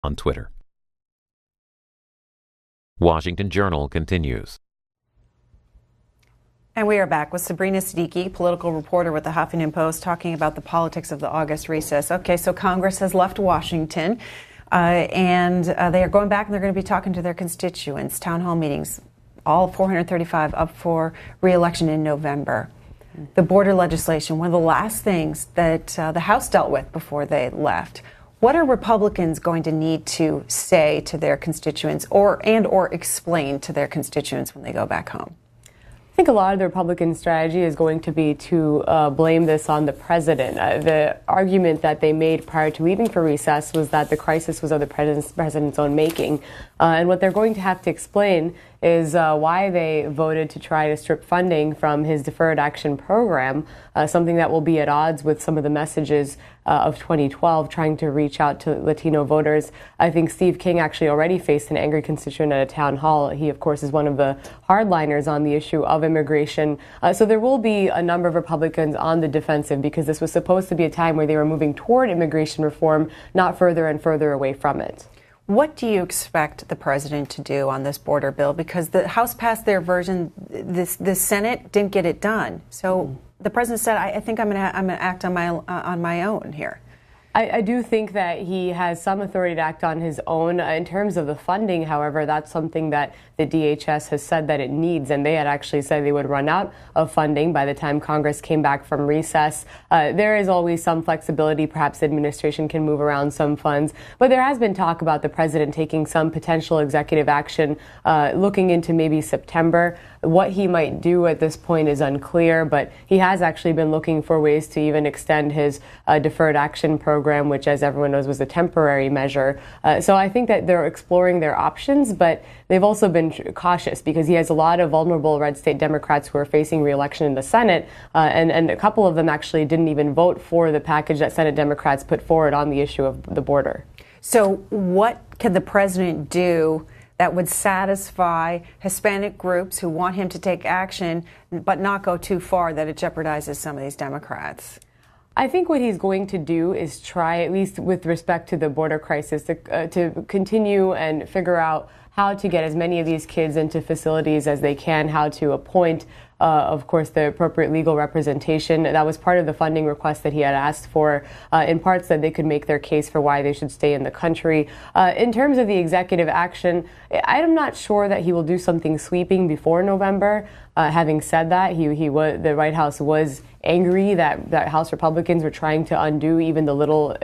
on Twitter. Washington Journal continues. And we are back with Sabrina Siddiqui, political reporter with the Huffington Post, talking about the politics of the August recess. Okay, so Congress has left Washington, and they are going back and they're going to be talking to their constituents, town hall meetings, all 435 up for re-election in November. The border legislation, one of the last things that the House dealt with before they left. What are Republicans going to need to say to their constituents or explain to their constituents when they go back home? I think a lot of the Republican strategy is going to be to blame this on the president. The argument that they made prior to leaving for recess was that the crisis was of the president's own making. And what they're going to have to explain is why they voted to try to strip funding from his deferred action program, something that will be at odds with some of the messages of 2012, trying to reach out to Latino voters. I think Steve King actually already faced an angry constituent at a town hall. He, of course, is one of the hardliners on the issue of immigration. So there will be a number of Republicans on the defensive because this was supposed to be a time where they were moving toward immigration reform, not further and further away from it. What do you expect the president to do on this border bill? Because the House passed their version, the Senate didn't get it done. So the president said, "I think I'm going to act on my own here." I do think that he has some authority to act on his own. In terms of the funding, however, that's something that the DHS has said that it needs, and they had actually said they would run out of funding by the time Congress came back from recess. There is always some flexibility. Perhaps the administration can move around some funds, but there has been talk about the president taking some potential executive action looking into maybe September. What he might do at this point is unclear, but he has actually been looking for ways to even extend his deferred action program, which, as everyone knows, was a temporary measure. So I think that they're exploring their options, but they've also been cautious because he has a lot of vulnerable red state Democrats who are facing re-election in the Senate, and a couple of them actually didn't even vote for the package that Senate Democrats put forward on the issue of the border. So what can the president do that would satisfy Hispanic groups who want him to take action, but not go too far that it jeopardizes some of these Democrats? I think what he's going to do is try, at least with respect to the border crisis, to continue and figure out how to get as many of these kids into facilities as they can, how to appoint, of course, the appropriate legal representation. That was part of the funding request that he had asked for, in parts that they could make their case for why they should stay in the country. In terms of the executive action, I'm not sure that he will do something sweeping before November. Having said that, the White House was angry that House Republicans were trying to undo even the little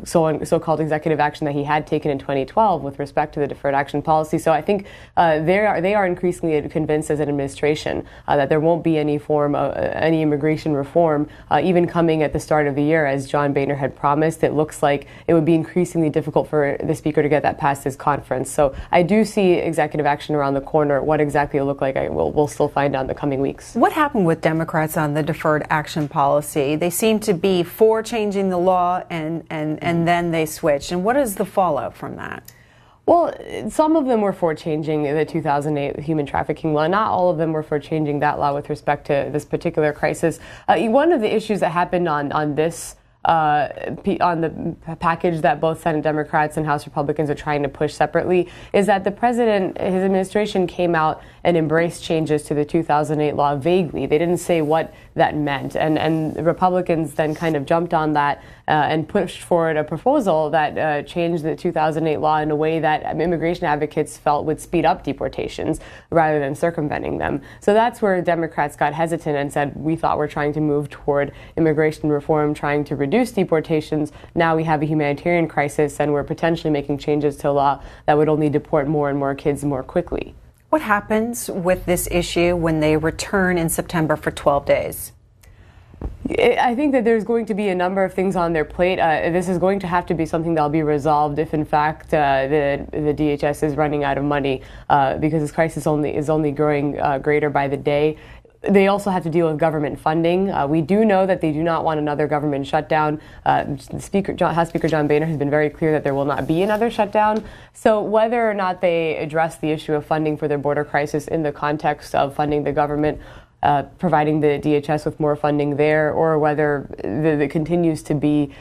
so-called executive action that he had taken in 2012 with respect to the deferred action policy. So I think they are increasingly convinced as an administration that there won't be any form of any immigration reform, even coming at the start of the year, as John Boehner had promised. It looks like it would be increasingly difficult for the speaker to get that past his conference. So I do see executive action around the corner. What exactly it'll look like, we'll still find out in the coming weeks. What happened with Democrats on the deferred action policy? They seem to be for changing the law and then they switched. And what is the fallout from that? Well, some of them were for changing the 2008 human trafficking law. Not all of them were for changing that law with respect to this particular crisis. One of the issues that happened on this on the package that both Senate Democrats and House Republicans are trying to push separately is that the president, his administration came out and embraced changes to the 2008 law vaguely. They didn't say what that meant. And the Republicans then kind of jumped on that and pushed forward a proposal that changed the 2008 law in a way that immigration advocates felt would speed up deportations rather than circumventing them. So that's where Democrats got hesitant and said, we thought we're trying to move toward immigration reform, trying to reduce deportations. Now we have a humanitarian crisis and we're potentially making changes to a law that would only deport more and more kids more quickly. What happens with this issue when they return in September for 12 days? I think that there's going to be a number of things on their plate. This is going to have to be something that'll be resolved if, in fact, the DHS is running out of money because this crisis is only growing greater by the day. They also have to deal with government funding. We do know that they do not want another government shutdown. House Speaker John Boehner has been very clear that there will not be another shutdown. So whether or not they address the issue of funding for their border crisis in the context of funding the government, providing the DHS with more funding there, or whether it continues to be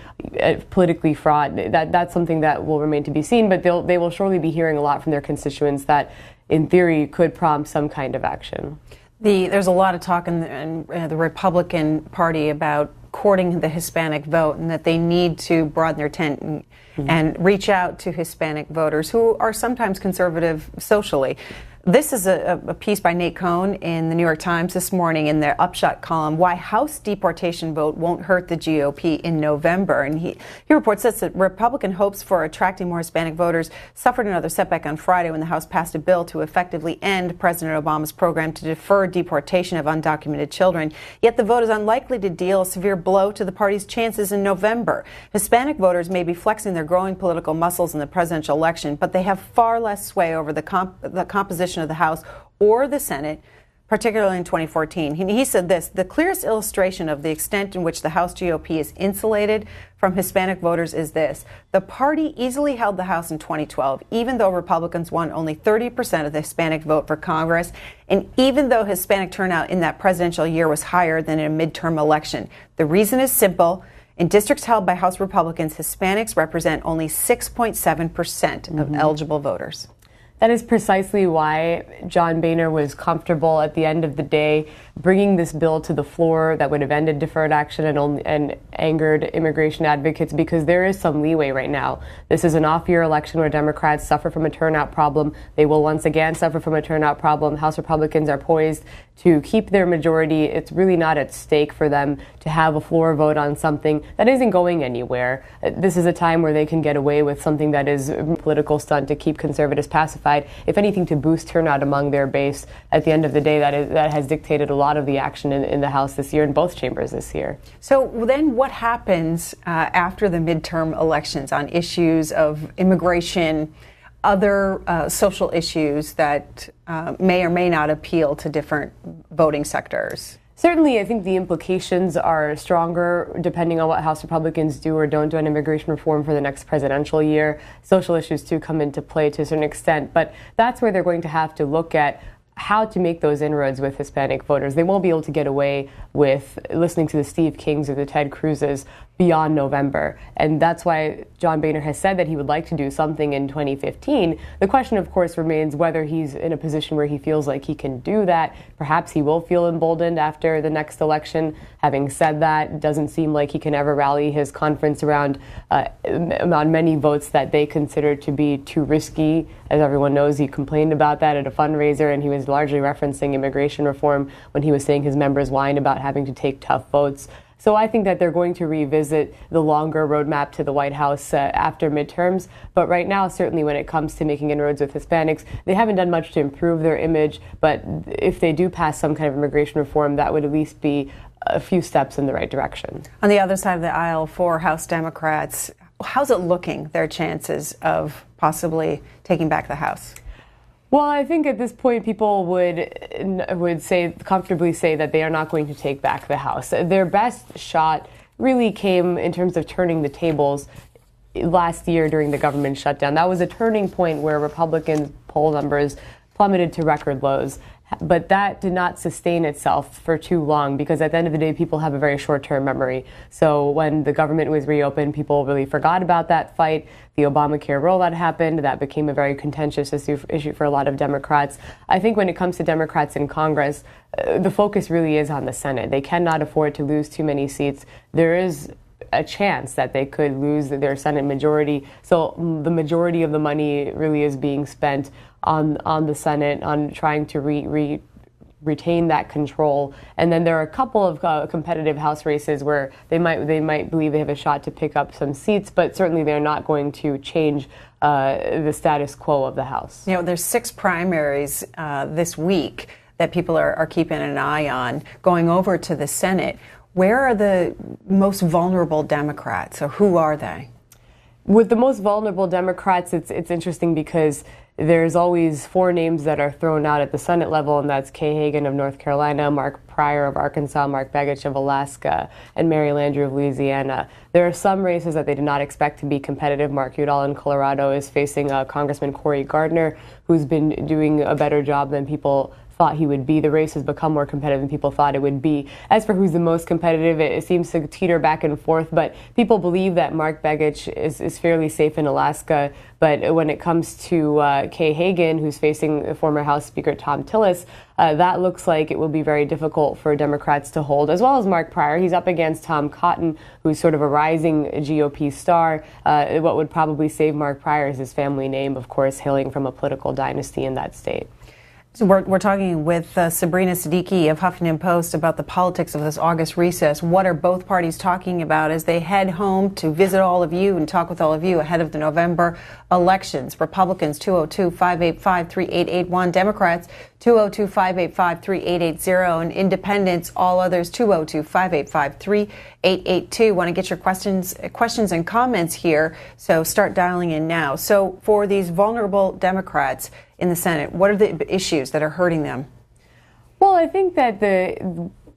politically fraught. That's something that will remain to be seen, but they will surely be hearing a lot from their constituents that, in theory, could prompt some kind of action. There's a lot of talk in the Republican Party about courting the Hispanic vote, and that they need to broaden their tent and reach out to Hispanic voters who are sometimes conservative socially. This is a piece by Nate Cohn in the New York Times this morning in their Upshot column, Why House Deportation Vote Won't Hurt the GOP in November. And he reports this, that Republican hopes for attracting more Hispanic voters suffered another setback on Friday when the House passed a bill to effectively end President Obama's program to defer deportation of undocumented children. Yet the vote is unlikely to deal a severe blow to the party's chances in November. Hispanic voters may be flexing their growing political muscles in the presidential election, but they have far less sway over the composition of the House or the Senate, particularly in 2014. He said this: the clearest illustration of the extent in which the House GOP is insulated from Hispanic voters is this. The party easily held the House in 2012, even though Republicans won only 30% of the Hispanic vote for Congress, and even though Hispanic turnout in that presidential year was higher than in a midterm election. The reason is simple. In districts held by House Republicans, Hispanics represent only 6.7% of eligible voters. That is precisely why John Boehner was comfortable at the end of the day bringing this bill to the floor that would have ended deferred action and angered immigration advocates, because there is some leeway right now. This is an off-year election where Democrats suffer from a turnout problem. They will once again suffer from a turnout problem. House Republicans are poised to keep their majority. It's really not at stake for them to have a floor vote on something that isn't going anywhere. This is a time where they can get away with something that is a political stunt to keep conservatives pacified, if anything, to boost turnout among their base. At the end of the day, that has dictated a lot of the action in the House this year, in both chambers this year. So then what happens after the midterm elections on issues of immigration, other social issues that may or may not appeal to different voting sectors? Certainly, I think the implications are stronger depending on what House Republicans do or don't do on immigration reform for the next presidential year. Social issues too come into play to a certain extent, but that's where they're going to have to look at how to make those inroads with Hispanic voters. They won't be able to get away with listening to the Steve Kings or the Ted Cruzes beyond November. And that's why John Boehner has said that he would like to do something in 2015. The question, of course, remains whether he's in a position where he feels like he can do that. Perhaps he will feel emboldened after the next election. Having said that, it doesn't seem like he can ever rally his conference around many votes that they consider to be too risky. As everyone knows, he complained about that at a fundraiser, and he was largely referencing immigration reform when he was saying his members whined about having to take tough votes. So I think that they're going to revisit the longer roadmap to the White House after midterms. But right now, certainly when it comes to making inroads with Hispanics, they haven't done much to improve their image. But if they do pass some kind of immigration reform, that would at least be a few steps in the right direction. On the other side of the aisle, for House Democrats, how's it looking, their chances of possibly taking back the House? Well, I think at this point people would comfortably say that they are not going to take back the House. Their best shot really came in terms of turning the tables last year during the government shutdown. That was a turning point where Republican poll numbers plummeted to record lows. But that did not sustain itself for too long, because at the end of the day, people have a very short-term memory. So when the government was reopened, people really forgot about that fight. The Obamacare rollout happened. That became a very contentious issue for a lot of Democrats. I think when it comes to Democrats in Congress, the focus really is on the Senate. They cannot afford to lose too many seats. There is a chance that they could lose their Senate majority. So the majority of the money really is being spent on the Senate, on trying to retain that control. And then there are a couple of competitive House races where they might believe they have a shot to pick up some seats, but certainly they're not going to change the status quo of the House. You know, there's 6 primaries this week that people are keeping an eye on going over to the Senate. Where are the most vulnerable Democrats, or who are they? With the most vulnerable Democrats, it's interesting because there's always 4 names that are thrown out at the Senate level, and that's Kay Hagan of North Carolina, Mark Pryor of Arkansas, Mark Begich of Alaska, and Mary Landrieu of Louisiana. There are some races that they did not expect to be competitive. Mark Udall in Colorado is facing Congressman Cory Gardner, who's been doing a better job than people thought he would be. The race has become more competitive than people thought it would be. As for who's the most competitive, it seems to teeter back and forth, but people believe that Mark Begich is fairly safe in Alaska. But when it comes to Kay Hagan, who's facing former House Speaker Tom Tillis, that looks like it will be very difficult for Democrats to hold, as well as Mark Pryor. He's up against Tom Cotton, who's sort of a rising GOP star. What would probably save Mark Pryor is his family name, of course, hailing from a political dynasty in that state. So we're talking with Sabrina Siddiqui of Huffington Post about the politics of this August recess. What are both parties talking about as they head home to visit all of you and talk with all of you ahead of the November elections? Republicans, 202-585-3881. Democrats, 202-585-3880. And independents, all others, 202-585-3882. Want to get your questions and comments here, so start dialing in now. So for these vulnerable Democrats in the Senate, what are the issues that are hurting them? Well, I think that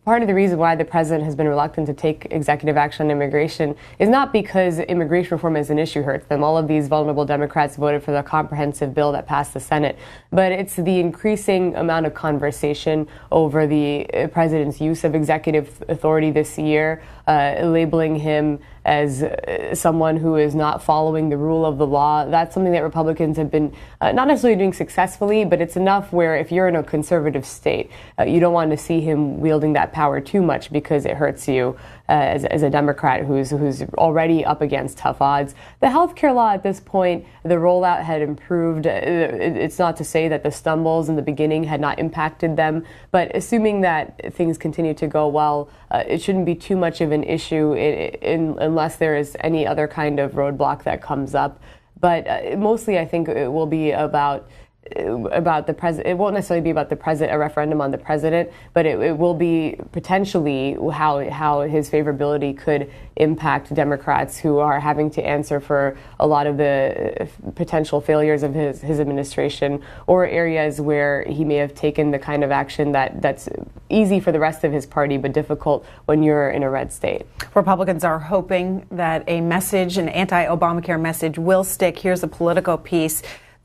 part of the reason why the president has been reluctant to take executive action on immigration is not because immigration reform as an issue hurts them. All of these vulnerable Democrats voted for the comprehensive bill that passed the Senate. But it's the increasing amount of conversation over the president's use of executive authority this year, labeling him as someone who is not following the rule of the law. That's something that Republicans have been not necessarily doing successfully, but it's enough where if you're in a conservative state, you don't want to see him wielding that power too much because it hurts you as a Democrat who's already up against tough odds. The health care law at this point, the rollout had improved. It's not to say that the stumbles in the beginning had not impacted them, but assuming that things continue to go well, it shouldn't be too much of an issue unless there is any other kind of roadblock that comes up. But mostly I think it will be about the president. It won't necessarily be about the president, a referendum on the president, but it will be potentially how his favorability could impact Democrats who are having to answer for a lot of the potential failures of his administration, or areas where he may have taken the kind of action that's easy for the rest of his party but difficult when you're in a red state. Republicans are hoping that a message, an anti-Obamacare message, will stick. Here's a Politico piece.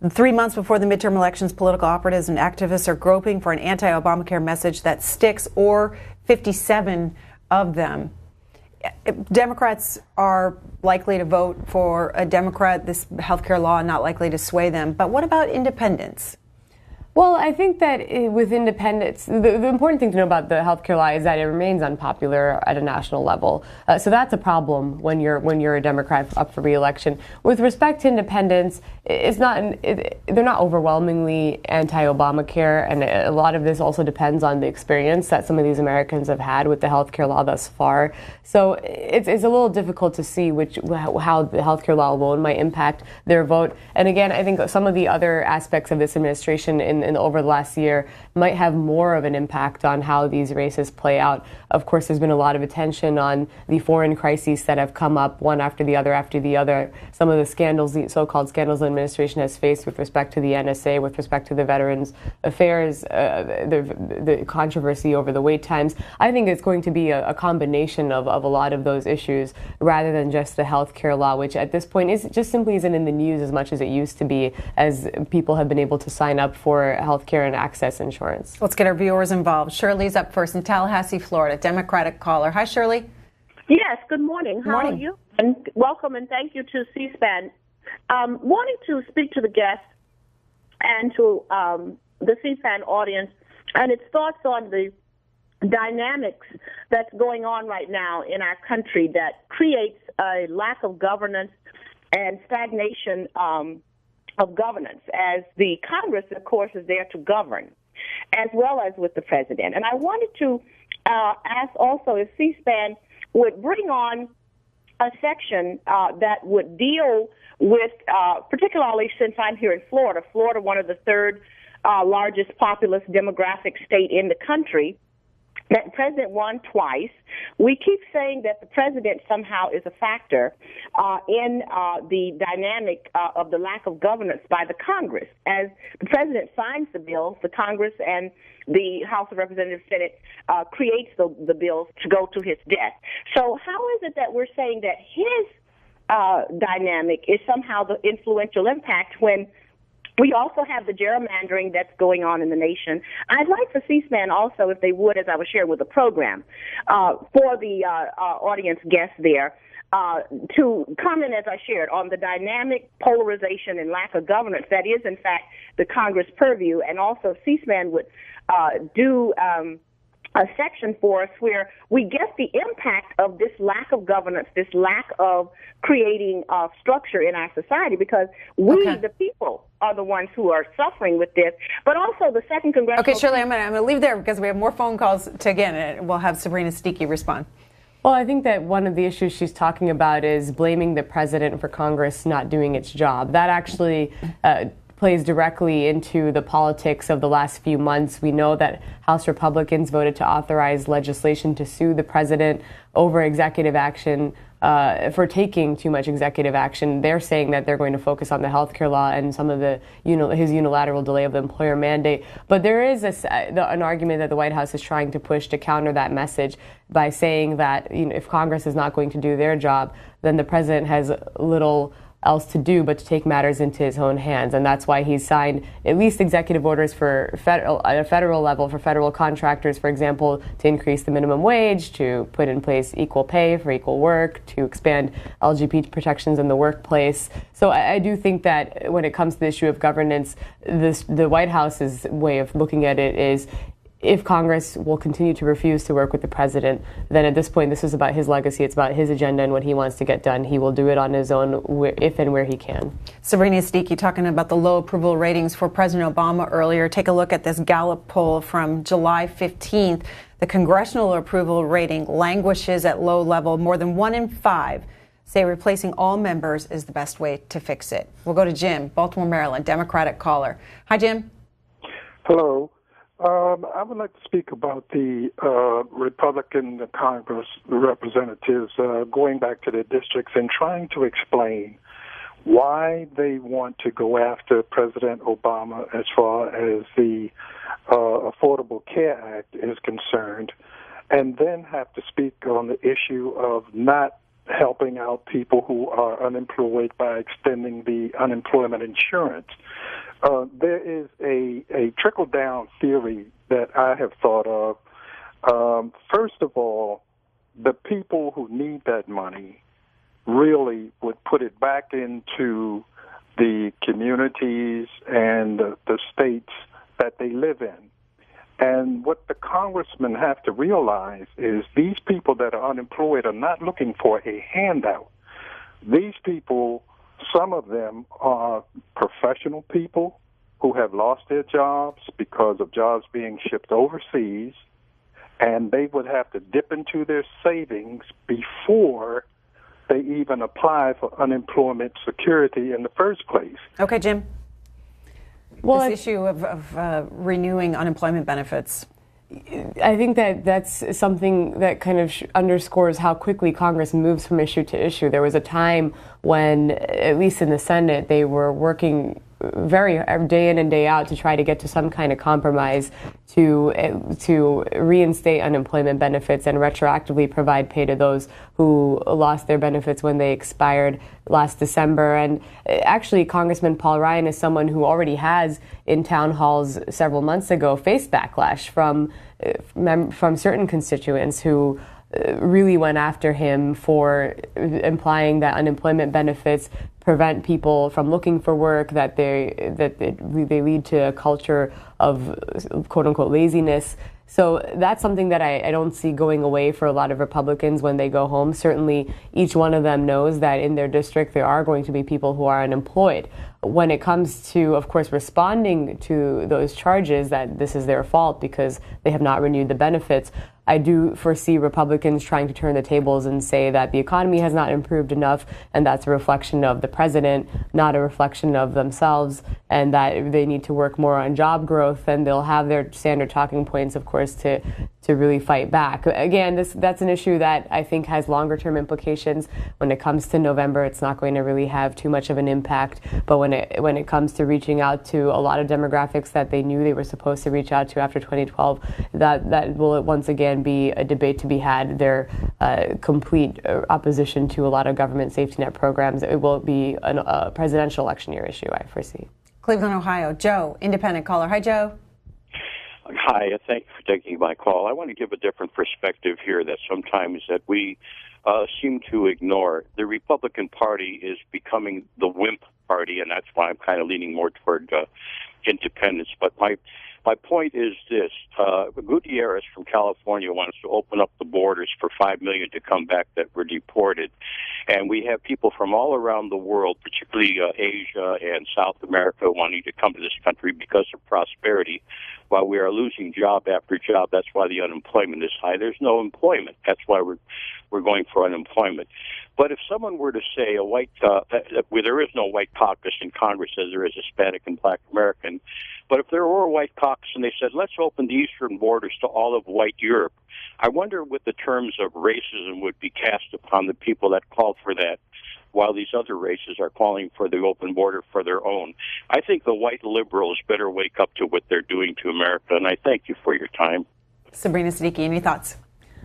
3 months before the midterm elections, political operatives and activists are groping for an anti-Obamacare message that sticks, or 57 of them. Democrats are likely to vote for a Democrat. This healthcare law not likely to sway them. But what about independents? Well, I think that with independents, the important thing to know about the healthcare law is that it remains unpopular at a national level. So that's a problem when you're a Democrat up for re-election. With respect to independents, they're not overwhelmingly anti-Obamacare, and a lot of this also depends on the experience that some of these Americans have had with the healthcare law thus far. So it's a little difficult to see how the healthcare law alone might impact their vote. And again, I think some of the other aspects of this administration over the last year might have more of an impact on how these races play out. Of course, there's been a lot of attention on the foreign crises that have come up one after the other. Some of the scandals, the so-called scandals the administration has faced with respect to the NSA, with respect to the Veterans Affairs, the controversy over the wait times. I think it's going to be a combination of a lot of those issues rather than just the health care law, which at this point simply isn't in the news as much as it used to be, as people have been able to sign up for health care and access insurance. Let's get our viewers involved. Shirley's up first in Tallahassee, Florida, Democratic caller. Hi, Shirley. Yes, good morning. How morning. are you? And welcome and thank you to C-SPAN. Wanting to speak to the guests and to the C-SPAN audience and its thoughts on the dynamics that's going on right now in our country that creates a lack of governance and stagnation of governance, as the Congress, of course, is there to govern, as well as with the president. And I wanted to ask also if C-SPAN would bring on a section that would deal with, particularly since I'm here in Florida, one of the third largest populous demographic state in the country, that the president won twice. We keep saying that the president somehow is a factor in the dynamic of the lack of governance by the Congress. As the president signs the bills, the Congress and the House of Representatives, Senate creates the bills to go to his desk. So how is it that we're saying that his dynamic is somehow the influential impact when We also have the gerrymandering that's going on in the nation. I'd like for C-SPAN also, if they would, as I was sharing with the program, for the audience guests there, to comment, as I shared, on the dynamic polarization and lack of governance that is, in fact, the Congress purview, and also C-SPAN would do a section for us where we get the impact of this lack of governance, this lack of creating structure in our society, because we, the people, are the ones who are suffering with this. But also the second congressional... Okay, Shirley, I'm going to leave there because we have more phone calls to get, and we'll have Sabrina Siddiqui respond. Well, I think that one of the issues she's talking about is blaming the president for Congress not doing its job. That actually plays directly into the politics of the last few months. We know that House Republicans voted to authorize legislation to sue the president over executive action, for taking too much executive action. They're saying that they're going to focus on the health care law and some of the, his unilateral delay of the employer mandate. But there is an argument that the White House is trying to push to counter that message by saying that if Congress is not going to do their job, then the president has little else to do but to take matters into his own hands. And that's why he's signed at least executive orders for at a federal level for federal contractors, for example, to increase the minimum wage, to put in place equal pay for equal work, to expand LGBT protections in the workplace. So I do think that when it comes to the issue of governance, the White House's way of looking at it is, if Congress will continue to refuse to work with the president, then at this point, this is about his legacy. It's about his agenda and what he wants to get done. He will do it on his own if and where he can. Sabrina Siddiqui talking about the low approval ratings for President Obama earlier. Take a look at this Gallup poll from July 15th. The congressional approval rating languishes at low level. More than 1 in 5 say replacing all members is the best way to fix it. We'll go to Jim, Baltimore, Maryland, Democratic caller. Hi, Jim. Hello. I would like to speak about the Republican Congress representatives going back to their districts and trying to explain why they want to go after President Obama as far as the Affordable Care Act is concerned, and then have to speak on the issue of not helping out people who are unemployed by extending the unemployment insurance. There is a trickle-down theory that I have thought of. First of all, the people who need that money really would put it back into the communities and the states that they live in. And what the congressmen have to realize is these people that are unemployed are not looking for a handout. These people, some of them are professional people who have lost their jobs because of jobs being shipped overseas, and they would have to dip into their savings before they even apply for unemployment security in the first place. Okay, Jim. Well, this issue of renewing unemployment benefits. I think that that's something that kind of underscores how quickly Congress moves from issue to issue. There was a time when, at least in the Senate, they were working very day in and day out to try to get to some kind of compromise to reinstate unemployment benefits and retroactively provide pay to those who lost their benefits when they expired last December. And actually, Congressman Paul Ryan is someone who already has, in town halls several months ago, faced backlash from certain constituents who really went after him for implying that unemployment benefits prevent people from looking for work, that they lead to a culture of quote unquote laziness. So that's something that I don't see going away for a lot of Republicans when they go home. Certainly, each one of them knows that in their district there are going to be people who are unemployed. When it comes to, of course, responding to those charges that this is their fault because they have not renewed the benefits, I do foresee Republicans trying to turn the tables and say that the economy has not improved enough, and that's a reflection of the president, not a reflection of themselves, and that they need to work more on job growth, and they'll have their standard talking points, of course, to really fight back. Again, that's an issue that I think has longer-term implications. When it comes to November, it's not going to really have too much of an impact, but when it comes to reaching out to a lot of demographics that they knew they were supposed to reach out to after 2012, that will once again be a debate to be had. Their complete opposition to a lot of government safety net programs. It will be a presidential election year issue, I foresee. Cleveland, Ohio. Joe, independent caller. Hi, Joe. Hi, thank you for taking my call. I want to give a different perspective here that sometimes that we seem to ignore. The Republican Party is becoming the wimp party, and that's why I'm kind of leaning more toward independence. But my point is this. Gutierrez from California wants to open up the borders for 5 million to come back that were deported. And we have people from all around the world, particularly Asia and South America, wanting to come to this country because of prosperity. While we are losing job after job, that's why the unemployment is high. There's no employment. That's why we're going for unemployment. But if someone were to say there is no white caucus in Congress as there is Hispanic and Black American, but if there were a white caucus and they said, let's open the eastern borders to all of white Europe, I wonder what the terms of racism would be cast upon the people that called for that, while these other races are calling for the open border for their own. I think the white liberals better wake up to what they're doing to America, and I thank you for your time. Sabrina Siddiqui, any thoughts?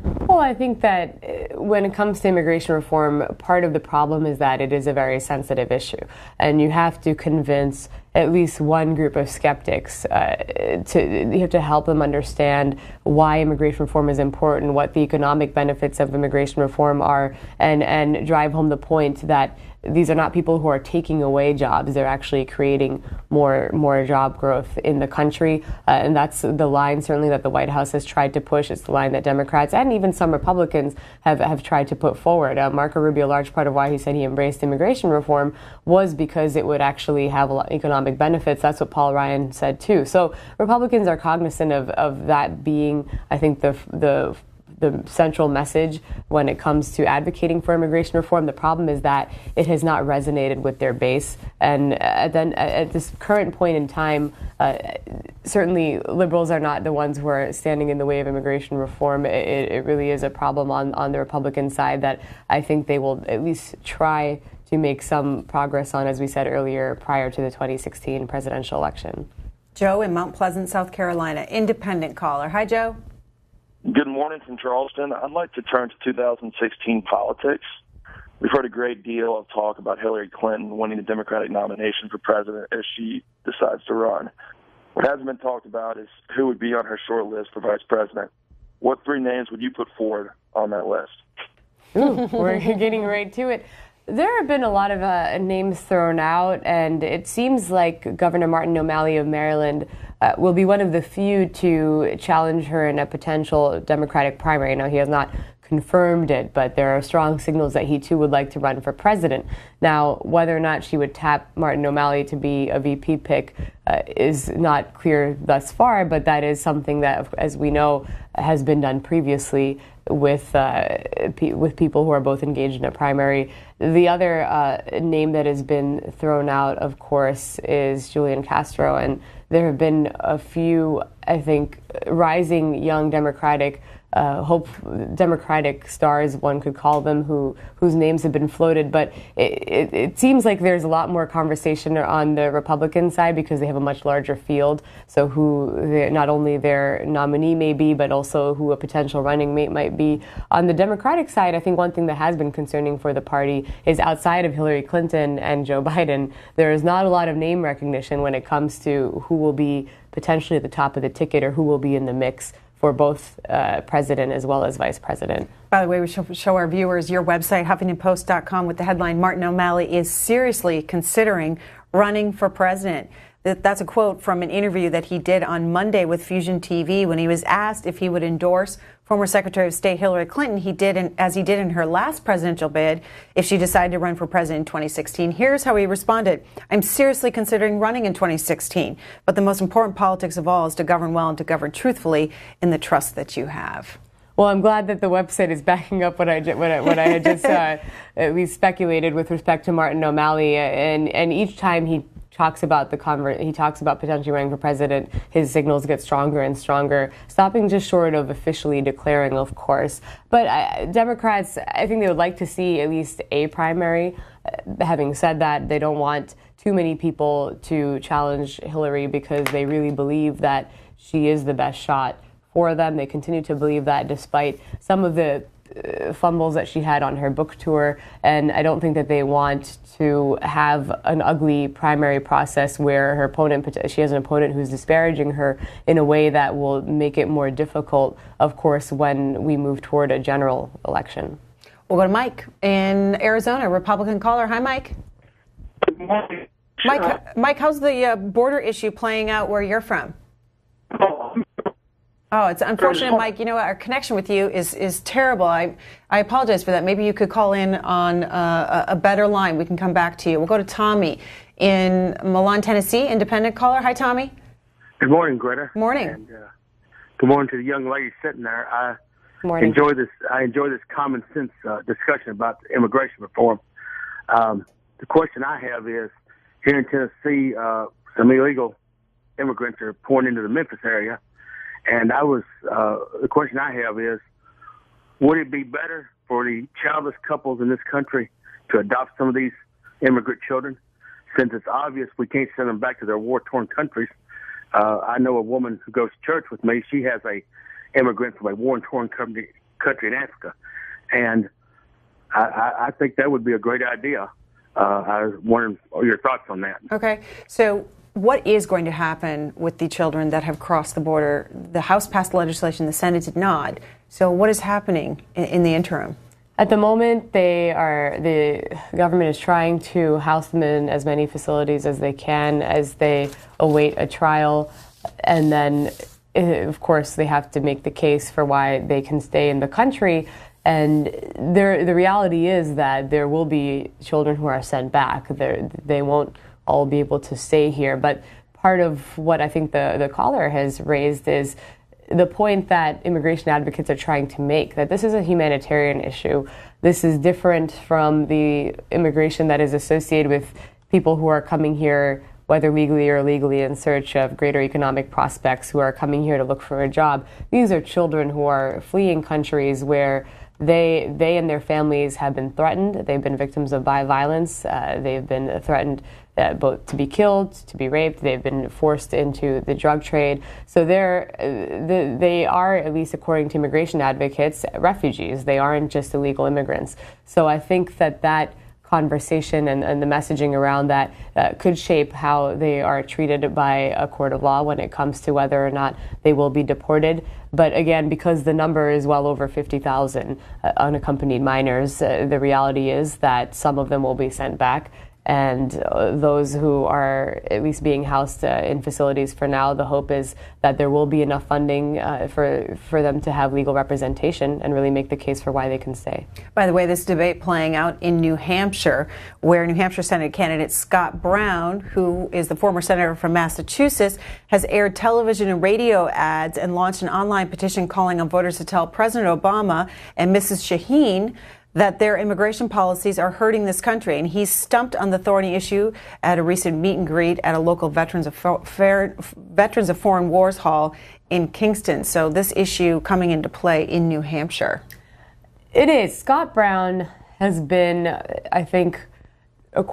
Well, I think that when it comes to immigration reform, part of the problem is that it is a very sensitive issue, and you have to convince at least one group of skeptics. You have to help them understand why immigration reform is important, what the economic benefits of immigration reform are, and drive home the point that these are not people who are taking away jobs. They're actually creating more job growth in the country. And that's the line, certainly, that the White House has tried to push. It's the line that Democrats and even some Republicans have tried to put forward. Marco Rubio, a large part of why he said he embraced immigration reform was because it would actually have a lot of economic benefits. That's what Paul Ryan said, too. So Republicans are cognizant of that being, I think, the central message when it comes to advocating for immigration reform. The problem is that it has not resonated with their base. And then at this current point in time, certainly liberals are not the ones who are standing in the way of immigration reform. It really is a problem on the Republican side that I think they will at least try to make some progress on, as we said earlier, prior to the 2016 presidential election. Joe in Mount Pleasant, South Carolina, independent caller. Hi, Joe. Good morning from Charleston. I'd like to turn to 2016 politics. We've heard a great deal of talk about Hillary Clinton winning the Democratic nomination for president if she decides to run. What hasn't been talked about is who would be on her short list for vice president. What 3 names would you put forward on that list? Ooh, we're getting right to it. There have been a lot of names thrown out, and it seems like Governor Martin O'Malley of Maryland will be one of the few to challenge her in a potential Democratic primary. Now, he has not confirmed it, but there are strong signals that he too would like to run for president. Now, whether or not she would tap Martin O'Malley to be a VP pick is not clear thus far, but that is something that, as we know, has been done previously with people who are both engaged in a primary. The other name that has been thrown out, of course, is Julian Castro, and there have been a few, I think, rising young Democratic stars, one could call them, whose names have been floated. But it seems like there's a lot more conversation on the Republican side because they have a much larger field. So not only their nominee may be, but also who a potential running mate might be. On the Democratic side, I think one thing that has been concerning for the party is outside of Hillary Clinton and Joe Biden, there is not a lot of name recognition when it comes to who will be potentially at the top of the ticket or who will be in the mix for both president as well as vice president. By the way, we show our viewers your website, HuffingtonPost.com, with the headline, Martin O'Malley is seriously considering running for president. That's a quote from an interview that he did on Monday with Fusion TV when he was asked if he would endorse former Secretary of State Hillary Clinton. He did, as he did in her last presidential bid, if she decided to run for president in 2016. Here's how he responded. I'm seriously considering running in 2016, but the most important politics of all is to govern well and to govern truthfully in the trust that you have. Well, I'm glad that the website is backing up what I had just at least speculated with respect to Martin O'Malley, and each time he talks about potentially running for president, his signals get stronger and stronger, stopping just short of officially declaring, of course. But Democrats, I think they would like to see at least a primary. Having said that, they don't want too many people to challenge Hillary because they really believe that she is the best shot for them. They continue to believe that despite some of the fumbles that she had on her book tour, and I don't think that they want to have an ugly primary process where her opponent, she has an opponent who's disparaging her in a way that will make it more difficult, of course, when we move toward a general election. We'll go to Mike in Arizona, Republican caller. Hi, Mike. Good morning. Mike, how's the border issue playing out where you're from? Oh, it's unfortunate, Mike. You know what? Our connection with you is terrible. I apologize for that. Maybe you could call in on a better line. We can come back to you. We'll go to Tommy in Milan, Tennessee, independent caller. Hi, Tommy. Good morning, Greta. Morning. And, good morning to the young lady sitting there. I Morning. enjoy this common sense discussion about immigration reform. The question I have is, here in Tennessee, some illegal immigrants are pouring into the Memphis area. And the question I have is, would it be better for the childless couples in this country to adopt some of these immigrant children? Since it's obvious we can't send them back to their war-torn countries. I know a woman who goes to church with me. She has a immigrant from a war-torn country in Africa. And I think that would be a great idea. I was wondering your thoughts on that. Okay. So what is going to happen with the children that have crossed the border? The House passed legislation, the Senate did not. So what is happening in the interim? At the moment, the government is trying to house them in as many facilities as they can as they await a trial. And then, of course, they have to make the case for why they can stay in the country. And the reality is that there will be children who are sent back. They won't all be able to stay here. But part of what I think the caller has raised is the point that immigration advocates are trying to make, that this is a humanitarian issue. This is different from the immigration that is associated with people who are coming here, whether legally or illegally, in search of greater economic prospects, who are coming here to look for a job. These are children who are fleeing countries where they and their families have been threatened. They've been victims of violence. They've been threatened both to be killed, to be raped. They've been forced into the drug trade. So they are, at least according to immigration advocates, refugees. They aren't just illegal immigrants. So I think that conversation and the messaging around that could shape how they are treated by a court of law when it comes to whether or not they will be deported. But again, because the number is well over 50,000 unaccompanied minors, the reality is that some of them will be sent back. And those who are at least being housed in facilities for now, the hope is that there will be enough funding for them to have legal representation and really make the case for why they can stay. By the way, this debate playing out in New Hampshire, where New Hampshire Senate candidate Scott Brown, who is the former senator from Massachusetts, has aired television and radio ads and launched an online petition calling on voters to tell President Obama and Mrs. Shaheen that their immigration policies are hurting this country. And he's stumped on the thorny issue at a recent meet and greet at a local Veterans of Foreign Wars Hall in Kingston. So this issue coming into play in New Hampshire. It is. Scott Brown has been, I think,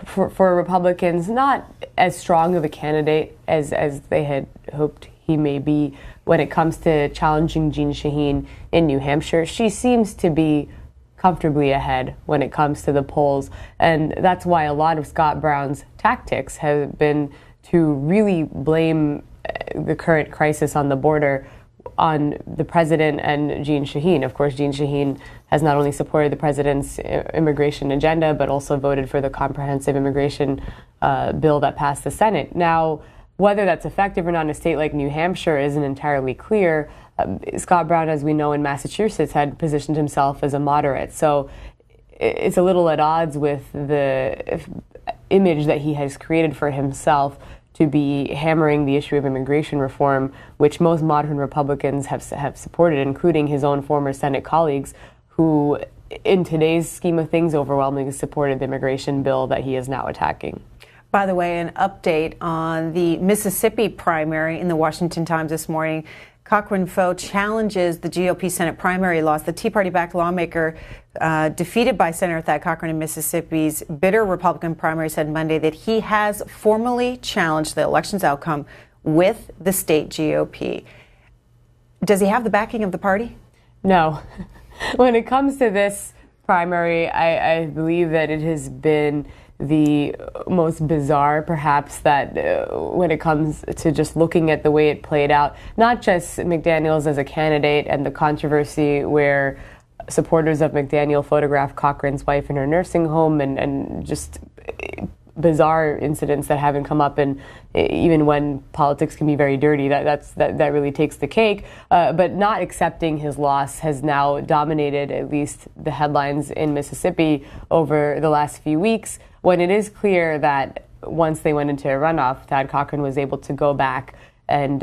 for Republicans, not as strong of a candidate as they had hoped he may be when it comes to challenging Jeanne Shaheen in New Hampshire. She seems to be comfortably ahead when it comes to the polls. And that's why a lot of Scott Brown's tactics have been to really blame the current crisis on the border on the president and Jeanne Shaheen. Of course, Jeanne Shaheen has not only supported the president's immigration agenda, but also voted for the comprehensive immigration bill that passed the Senate. Now, whether that's effective or not in a state like New Hampshire isn't entirely clear. Scott Brown, as we know, in Massachusetts had positioned himself as a moderate. So it's a little at odds with the image that he has created for himself to be hammering the issue of immigration reform, which most modern Republicans have supported, including his own former Senate colleagues, who in today's scheme of things overwhelmingly supported the immigration bill that he is now attacking. By the way, an update on the Mississippi primary in the Washington Times this morning. Cochran Foe challenges the GOP Senate primary loss. The Tea Party-backed lawmaker defeated by Senator Thad Cochran in Mississippi's bitter Republican primary said Monday that he has formally challenged the election's outcome with the state GOP. Does he have the backing of the party? No. When it comes to this primary, I believe that it has been the most bizarre, perhaps, that when it comes to just looking at the way it played out, not just McDaniels as a candidate and the controversy where supporters of McDaniel photographed Cochran's wife in her nursing home and just bizarre incidents that haven't come up, and even when politics can be very dirty, that really takes the cake. But not accepting his loss has now dominated at least the headlines in Mississippi over the last few weeks, when it is clear that once they went into a runoff, Thad Cochran was able to go back and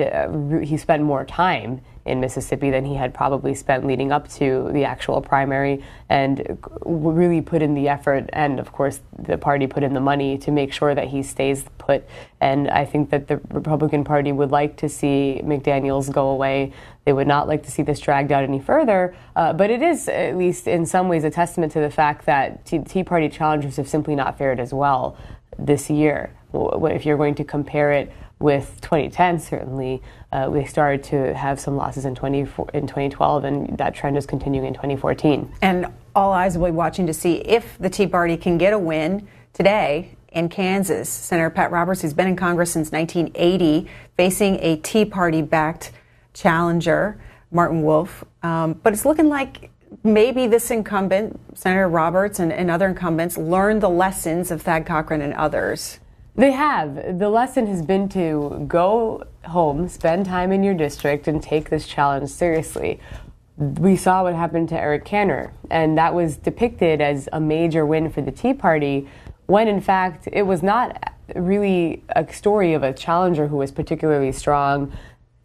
he spent more time in Mississippi than he had probably spent leading up to the actual primary, and really put in the effort, and of course the party put in the money to make sure that he stays put. And I think that the Republican Party would like to see McDaniels go away. They would not like to see this dragged out any further, but it is, at least in some ways, a testament to the fact that Tea Party challengers have simply not fared as well this year. If you're going to compare it with 2010, certainly, we started to have some losses in 2012, and that trend is continuing in 2014. And all eyes will be watching to see if the Tea Party can get a win today in Kansas. Senator Pat Roberts, who's been in Congress since 1980, facing a Tea Party-backed challenger, Martin Wolf. But it's looking like maybe this incumbent, Senator Roberts and other incumbents, learned the lessons of Thad Cochran and others. They have. The lesson has been to go home, spend time in your district, and take this challenge seriously. We saw what happened to Eric Cantor, and that was depicted as a major win for the Tea Party, when in fact it was not really a story of a challenger who was particularly strong.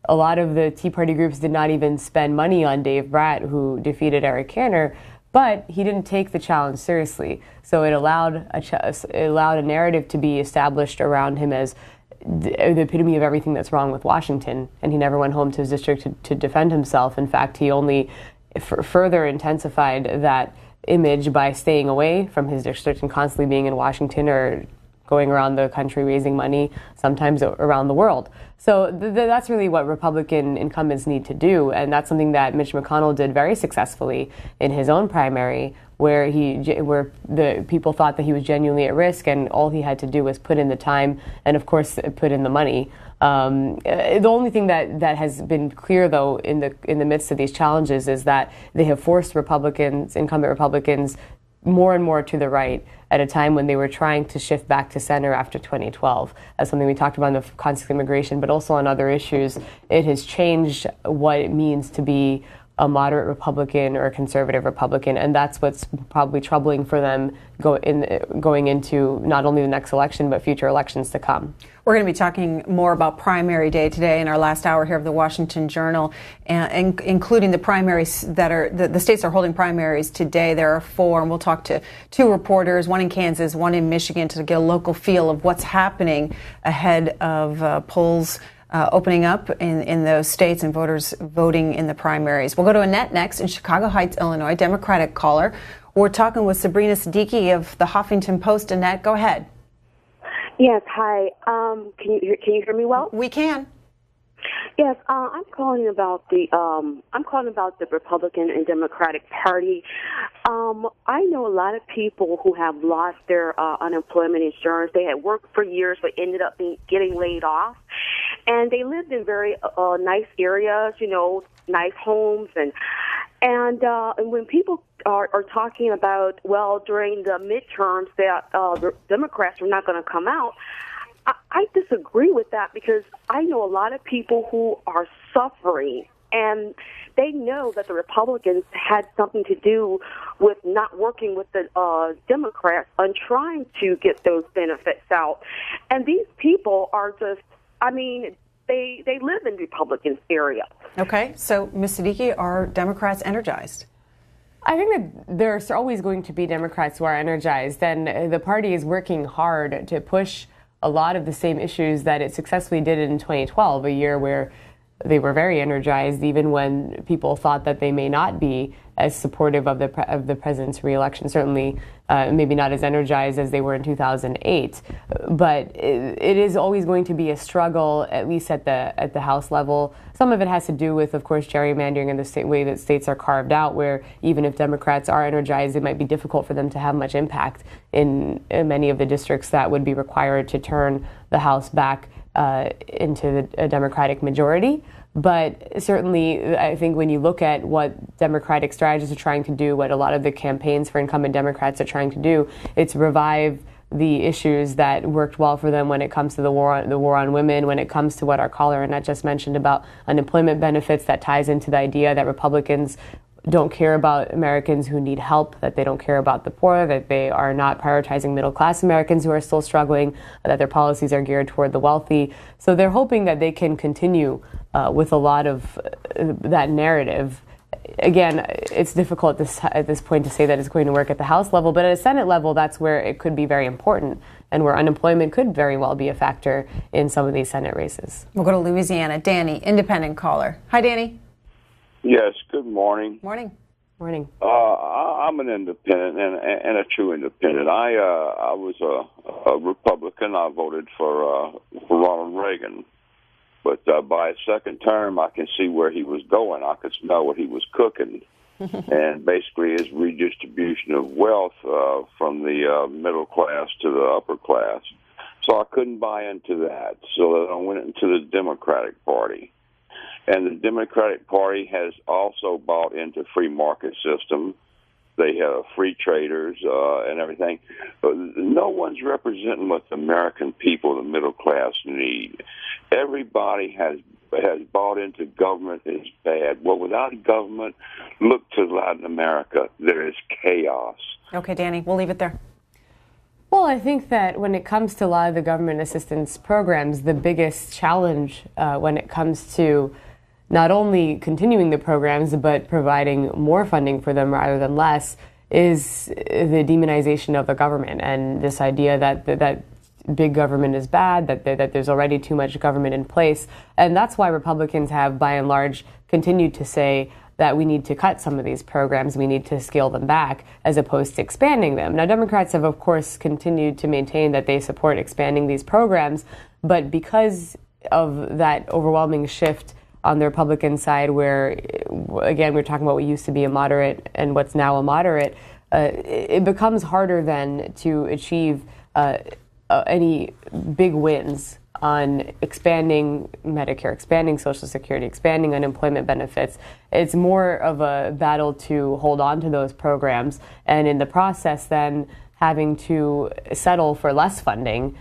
A lot of the Tea Party groups did not even spend money on Dave Bratt, who defeated Eric Cantor, but he didn't take the challenge seriously. So it allowed a narrative to be established around him as the epitome of everything that's wrong with Washington, and he never went home to his district to defend himself. In fact, he only further intensified that image by staying away from his district and constantly being in Washington or going around the country raising money, sometimes around the world. So that's really what Republican incumbents need to do, and that's something that Mitch McConnell did very successfully in his own primary, where the people thought that he was genuinely at risk, and all he had to do was put in the time and, of course, put in the money. The only thing that has been clear, though, in the midst of these challenges is that they have forced incumbent Republicans, more and more to the right at a time when they were trying to shift back to center after 2012. That's something we talked about in the concept of immigration, but also on other issues. It has changed what it means to be a moderate Republican or a conservative Republican, and that's what's probably troubling for them going into not only the next election, but future elections to come. We're going to be talking more about primary day today in our last hour here of the Washington Journal, and including the primaries that are, the states are holding primaries today. There are 4, and we'll talk to 2 reporters, one in Kansas, one in Michigan, to get a local feel of what's happening ahead of polls opening up in those states and voters voting in the primaries. We'll go to Annette next in Chicago Heights, Illinois, Democratic caller. We're talking with Sabrina Siddiqui of the Huffington Post. Annette, go ahead. Yes, hi. Can you hear me well? We can. Yes, I'm calling about the Republican and Democratic Party. I know a lot of people who have lost their unemployment insurance. They had worked for years but ended up getting laid off, and they lived in very nice areas, nice homes, and when people are talking about, well, during the midterms that the Democrats are not going to come out, I disagree with that, because I know a lot of people who are suffering, and they know that the Republicans had something to do with not working with the Democrats on trying to get those benefits out. And these people are just, they live in Republican area. Okay, so Ms. Siddiqui, are Democrats energized? I think that there's always going to be Democrats who are energized, and the party is working hard to push a lot of the same issues that it successfully did in 2012, a year where they were very energized, even when people thought that they may not be as supportive of the president's reelection. Certainly, maybe not as energized as they were in 2008. But it is always going to be a struggle, at least at the House level. Some of it has to do with, of course, gerrymandering and the way that states are carved out, where even if Democrats are energized, it might be difficult for them to have much impact in many of the districts that would be required to turn the House back into a Democratic majority. But certainly, I think when you look at what Democratic strategists are trying to do, what a lot of the campaigns for incumbent Democrats are trying to do, it's revive the issues that worked well for them when it comes to the war on women, when it comes to what our caller Annette just mentioned about unemployment benefits, that ties into the idea that Republicans don't care about Americans who need help, that they don't care about the poor, that they are not prioritizing middle-class Americans who are still struggling, that their policies are geared toward the wealthy. So they're hoping that they can continue with a lot of that narrative. Again, it's difficult at this point to say that it's going to work at the House level, but at a Senate level, that's where it could be very important and where unemployment could very well be a factor in some of these Senate races. We'll go to Louisiana. Danny, independent caller. Hi, Danny. Yes, good morning. Morning. Morning. I'm an independent and a true independent. I was a Republican. I voted for Ronald Reagan. But by his second term, I can see where he was going. I could smell what he was cooking. And basically his redistribution of wealth from the middle class to the upper class. So I couldn't buy into that. So I went into the Democratic Party. And the Democratic Party has also bought into free market system. They have free traders and everything. But no one's representing what the American people, the middle class, need. Everybody has bought into government is bad. Well, without government, look to Latin America. There is chaos. Okay, Danny, we'll leave it there. Well, I think that when it comes to a lot of the government assistance programs, the biggest challenge when it comes to not only continuing the programs, but providing more funding for them rather than less, is the demonization of the government and this idea that big government is bad, that there's already too much government in place. And that's why Republicans have, by and large, continued to say that we need to cut some of these programs, we need to scale them back, as opposed to expanding them. Now, Democrats have, of course, continued to maintain that they support expanding these programs, but because of that overwhelming shift on the Republican side, where, again, we're talking about what used to be a moderate and what's now a moderate, it becomes harder then to achieve any big wins on expanding Medicare, expanding Social Security, expanding unemployment benefits. It's more of a battle to hold on to those programs, and in the process then having to settle for less funding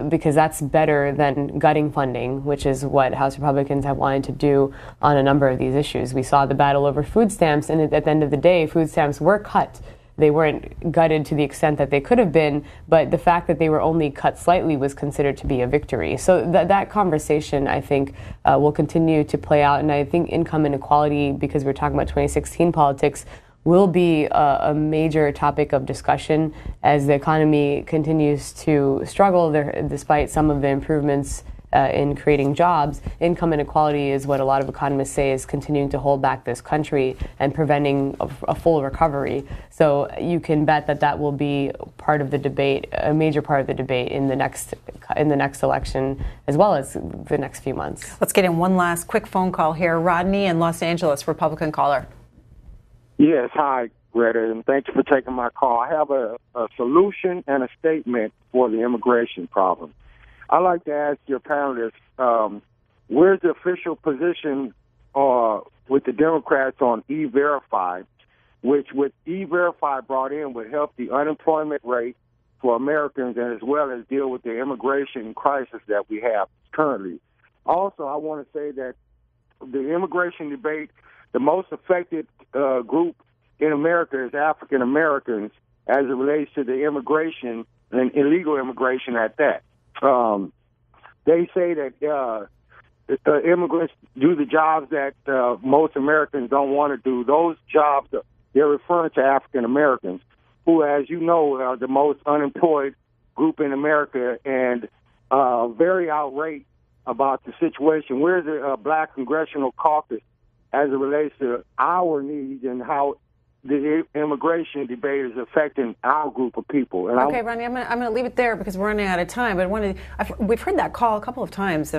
because that's better than gutting funding, which is what House Republicans have wanted to do on a number of these issues. We saw the battle over food stamps, and at the end of the day, food stamps were cut. They weren't gutted to the extent that they could have been, but the fact that they were only cut slightly was considered to be a victory. So that conversation, I think, will continue to play out. And I think income inequality, because we're talking about 2016 politics, will be a major topic of discussion as the economy continues to struggle despite some of the improvements in creating jobs. Income inequality is what a lot of economists say is continuing to hold back this country and preventing a full recovery. So you can bet that will be part of the debate, a major part of the debate in the next election, as well as the next few months. Let's get in one last quick phone call here. Rodney in Los Angeles, Republican caller. Yes, hi, Greta, and thank you for taking my call. I have a solution and a statement for the immigration problem. I'd like to ask your panelists, where's the official position with the Democrats on E-Verify, which with E-Verify brought in would help the unemployment rate for Americans and as well as deal with the immigration crisis that we have currently. Also, I want to say that the immigration debate, the most affected group in America is African Americans as it relates to the immigration and illegal immigration at that. They say that immigrants do the jobs that most Americans don't want to do. Those jobs, they're referring to African Americans, who, as you know, are the most unemployed group in America and very outraged about the situation. Where's the Black Congressional Caucus as it relates to our needs and how the immigration debate is affecting our group of people? And okay, Ronnie, I'm going to leave it there because we're running out of time. But we've heard that call a couple of times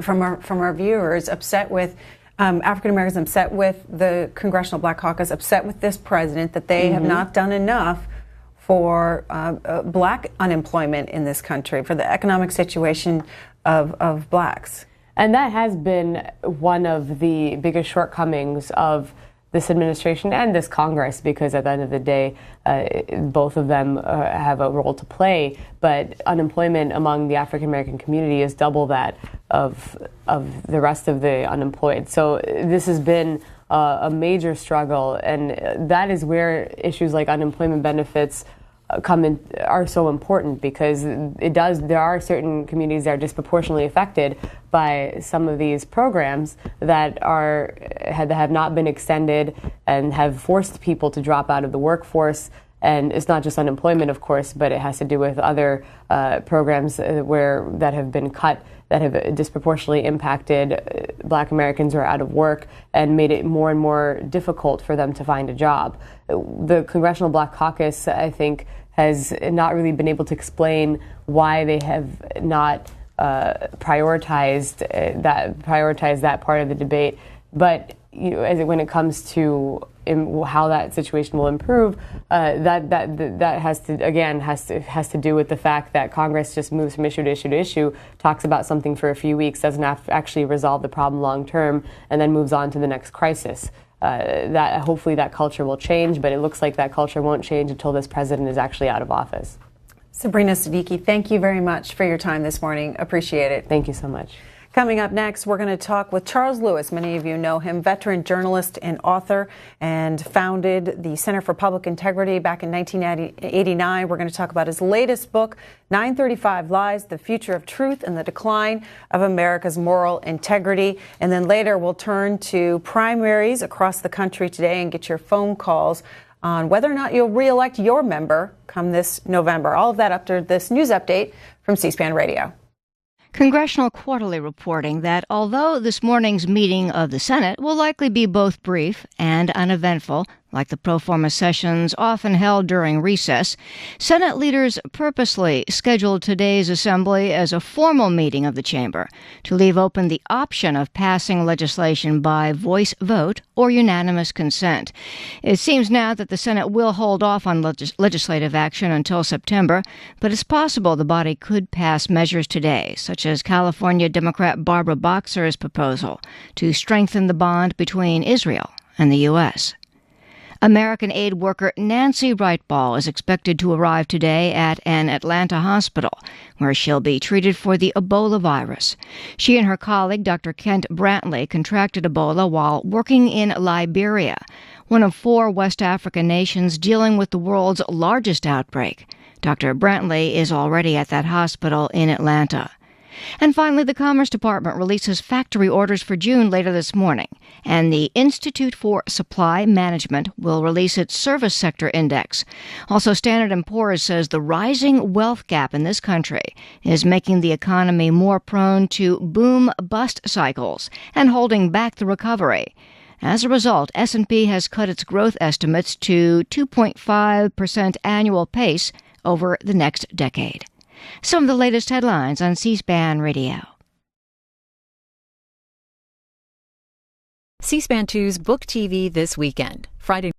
from our viewers, upset with African Americans, upset with the Congressional Black Caucus, upset with this president that they have not done enough for black unemployment in this country, for the economic situation of blacks. And that has been one of the biggest shortcomings of this administration and this Congress, because at the end of the day, both of them have a role to play. But unemployment among the African American community is double that of the rest of the unemployed. So this has been a major struggle, and that is where issues like unemployment benefits are so important, because there are certain communities that are disproportionately affected by some of these programs that have not been extended and have forced people to drop out of the workforce. And it's not just unemployment, of course, but it has to do with other programs that have been cut, that have disproportionately impacted Black Americans who are out of work and made it more and more difficult for them to find a job. The Congressional Black Caucus, I think, has not really been able to explain why they have not prioritized that part of the debate. But when it comes to how that situation will improve, that has to do with the fact that Congress just moves from issue to issue to issue, talks about something for a few weeks, doesn't actually resolve the problem long term, and then moves on to the next crisis. That hopefully that culture will change, but it looks like that culture won't change until this president is actually out of office. Sabrina Siddiqui, thank you very much for your time this morning. Appreciate it. Thank you so much. Coming up next, we're going to talk with Charles Lewis. Many of you know him, veteran journalist and author, and founded the Center for Public Integrity back in 1989. We're going to talk about his latest book, 935 Lies, The Future of Truth and the Decline of America's Moral Integrity. And then later, we'll turn to primaries across the country today and get your phone calls on whether or not you'll re-elect your member come this November. All of that after this news update from C-SPAN Radio. Congressional Quarterly reporting that although this morning's meeting of the Senate will likely be both brief and uneventful, like the pro forma sessions often held during recess, Senate leaders purposely scheduled today's assembly as a formal meeting of the chamber to leave open the option of passing legislation by voice vote or unanimous consent. It seems now that the Senate will hold off on legislative action until September, but it's possible the body could pass measures today, such as California Democrat Barbara Boxer's proposal to strengthen the bond between Israel and the U.S. American aid worker Nancy Wright-Ball is expected to arrive today at an Atlanta hospital, where she'll be treated for the Ebola virus. She and her colleague, Dr. Kent Brantley, contracted Ebola while working in Liberia, one of 4 West African nations dealing with the world's largest outbreak. Dr. Brantley is already at that hospital in Atlanta. And finally, the Commerce Department releases factory orders for June later this morning, and the Institute for Supply Management will release its service sector index. Also, Standard & Poor's says the rising wealth gap in this country is making the economy more prone to boom-bust cycles and holding back the recovery. As a result, S&P has cut its growth estimates to 2.5% annual pace over the next decade. Some of the latest headlines on C-SPAN Radio. C-SPAN 2's Book TV this weekend, Friday